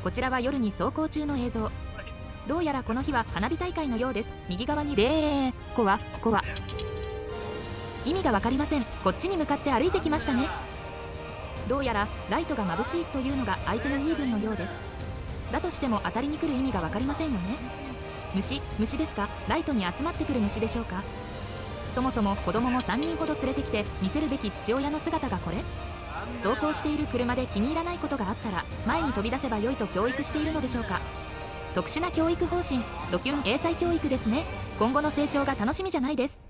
こちらは夜に走行中の映像。どうやらこの日は花火大会のようです。右側にコア意味が分かりません。こっちに向かって歩いてきましたね。どうやらライトが眩しいというのが相手の言い分のようです。だとしても当たりに来る意味が分かりませんよね。虫ですか？ライトに集まってくる虫でしょうか？そもそも子供も3人ほど連れてきて見せるべき父親の姿がこれ？走行している車で気に入らないことがあったら前に飛び出せば良いと教育しているのでしょうか？特殊な教育方針、ドキュン英才教育ですね。今後の成長が楽しみじゃないです。